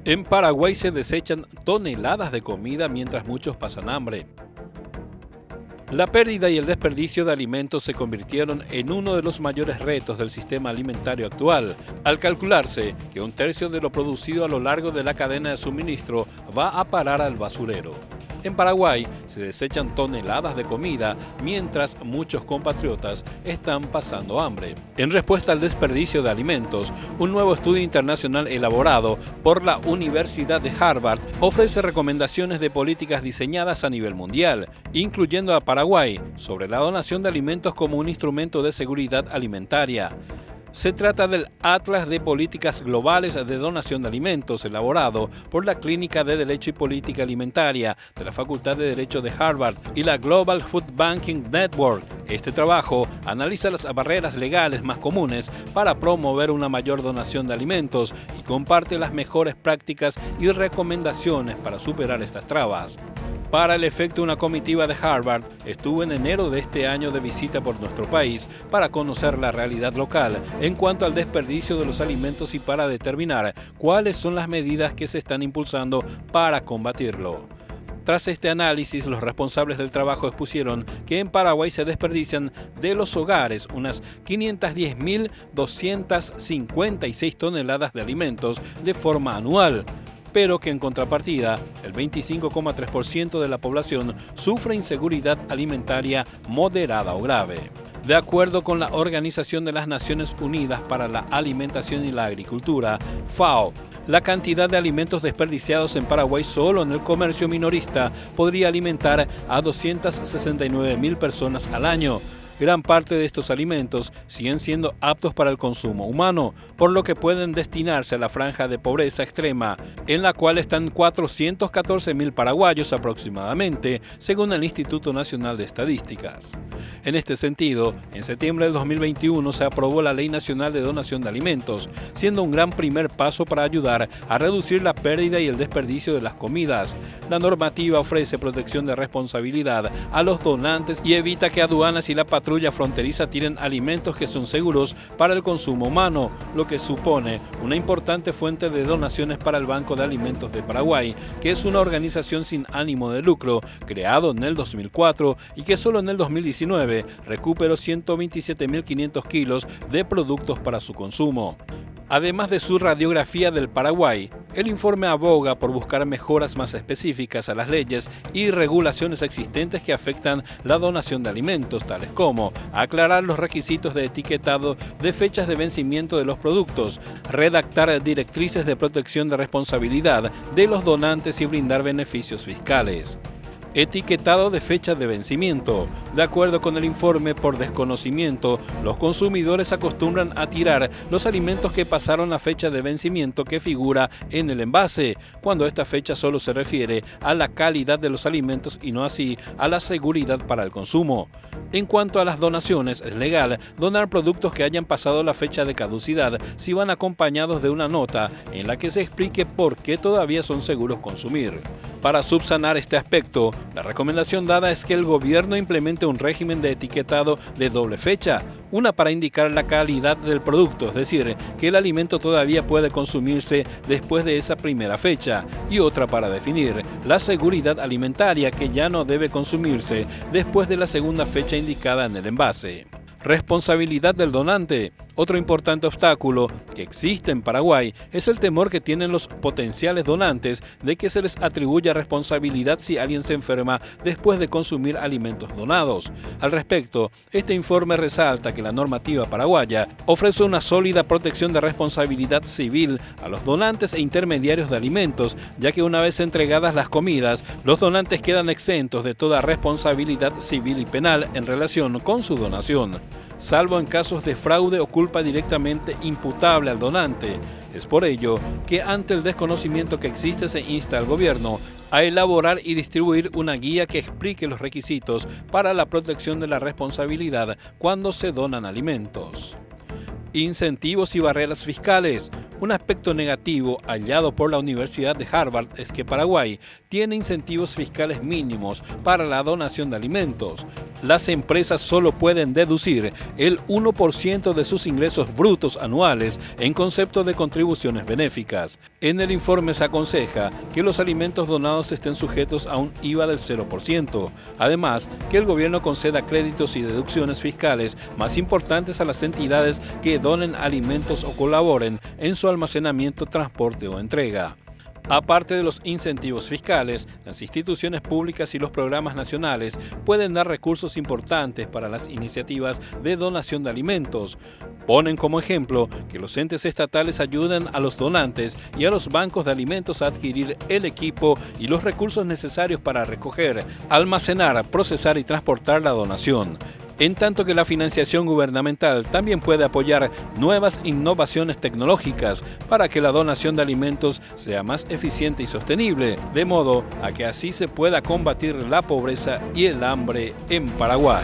En Paraguay se desechan toneladas de comida mientras muchos pasan hambre. La pérdida y el desperdicio de alimentos se convirtieron en uno de los mayores retos del sistema alimentario actual, al calcularse que un tercio de lo producido a lo largo de la cadena de suministro va a parar al basurero. En Paraguay se desechan toneladas de comida mientras muchos compatriotas están pasando hambre. En respuesta al desperdicio de alimentos, un nuevo estudio internacional elaborado por la Universidad de Harvard ofrece recomendaciones de políticas diseñadas a nivel mundial, incluyendo a Paraguay, sobre la donación de alimentos como un instrumento de seguridad alimentaria. Se trata del Atlas de Políticas Globales de Donación de Alimentos, elaborado por la Clínica de Derecho y Política Alimentaria de la Facultad de Derecho de Harvard y la Global Food Banking Network. Este trabajo analiza las barreras legales más comunes para promover una mayor donación de alimentos y comparte las mejores prácticas y recomendaciones para superar estas trabas. Para el efecto, una comitiva de Harvard estuvo en enero de este año de visita por nuestro país para conocer la realidad local en cuanto al desperdicio de los alimentos y para determinar cuáles son las medidas que se están impulsando para combatirlo. Tras este análisis, los responsables del trabajo expusieron que en Paraguay se desperdician de los hogares unas 510.256 toneladas de alimentos de forma anual, pero que en contrapartida, el 25,3% de la población sufre inseguridad alimentaria moderada o grave. De acuerdo con la Organización de las Naciones Unidas para la Alimentación y la Agricultura, FAO, la cantidad de alimentos desperdiciados en Paraguay solo en el comercio minorista podría alimentar a 269.000 personas al año. Gran parte de estos alimentos siguen siendo aptos para el consumo humano, por lo que pueden destinarse a la franja de pobreza extrema, en la cual están 414.000 paraguayos aproximadamente, según el Instituto Nacional de Estadísticas. En este sentido, en septiembre del 2021 se aprobó la Ley Nacional de Donación de Alimentos, siendo un gran primer paso para ayudar a reducir la pérdida y el desperdicio de las comidas. La normativa ofrece protección de responsabilidad a los donantes y evita que aduanas y la patrulla fronteriza tienen alimentos que son seguros para el consumo humano, lo que supone una importante fuente de donaciones para el Banco de Alimentos de Paraguay, que es una organización sin ánimo de lucro, creado en el 2004 y que solo en el 2019 recuperó 127.500 kilos de productos para su consumo. Además de su radiografía del Paraguay, el informe aboga por buscar mejoras más específicas a las leyes y regulaciones existentes que afectan la donación de alimentos, tales como aclarar los requisitos de etiquetado de fechas de vencimiento de los productos, redactar directrices de protección de responsabilidad de los donantes y brindar beneficios fiscales. Etiquetado de fecha de vencimiento. De acuerdo con el informe, por desconocimiento, los consumidores acostumbran a tirar los alimentos que pasaron la fecha de vencimiento que figura en el envase, cuando esta fecha solo se refiere a la calidad de los alimentos y no así a la seguridad para el consumo. En cuanto a las donaciones, es legal donar productos que hayan pasado la fecha de caducidad si van acompañados de una nota en la que se explique por qué todavía son seguros consumir. Para subsanar este aspecto, la recomendación dada es que el gobierno implemente un régimen de etiquetado de doble fecha, una para indicar la calidad del producto, es decir, que el alimento todavía puede consumirse después de esa primera fecha, y otra para definir la seguridad alimentaria, que ya no debe consumirse después de la segunda fecha indicada en el envase. Responsabilidad del donante. Otro importante obstáculo que existe en Paraguay es el temor que tienen los potenciales donantes de que se les atribuya responsabilidad si alguien se enferma después de consumir alimentos donados. Al respecto, este informe resalta que la normativa paraguaya ofrece una sólida protección de responsabilidad civil a los donantes e intermediarios de alimentos, ya que una vez entregadas las comidas, los donantes quedan exentos de toda responsabilidad civil y penal en relación con su donación, salvo en casos de fraude o culpa directamente imputable al donante. Es por ello que ante el desconocimiento que existe se insta al gobierno a elaborar y distribuir una guía que explique los requisitos para la protección de la responsabilidad cuando se donan alimentos. Incentivos y barreras fiscales. Un aspecto negativo hallado por la Universidad de Harvard es que Paraguay tiene incentivos fiscales mínimos para la donación de alimentos. Las empresas solo pueden deducir el 1% de sus ingresos brutos anuales en concepto de contribuciones benéficas. En el informe se aconseja que los alimentos donados estén sujetos a un IVA del 0%. Además, que el gobierno conceda créditos y deducciones fiscales más importantes a las entidades que donen alimentos o colaboren en su almacenamiento, transporte o entrega. Aparte de los incentivos fiscales, las instituciones públicas y los programas nacionales pueden dar recursos importantes para las iniciativas de donación de alimentos. Ponen como ejemplo que los entes estatales ayuden a los donantes y a los bancos de alimentos a adquirir el equipo y los recursos necesarios para recoger, almacenar, procesar y transportar la donación. En tanto que la financiación gubernamental también puede apoyar nuevas innovaciones tecnológicas para que la donación de alimentos sea más eficiente y sostenible, de modo a que así se pueda combatir la pobreza y el hambre en Paraguay.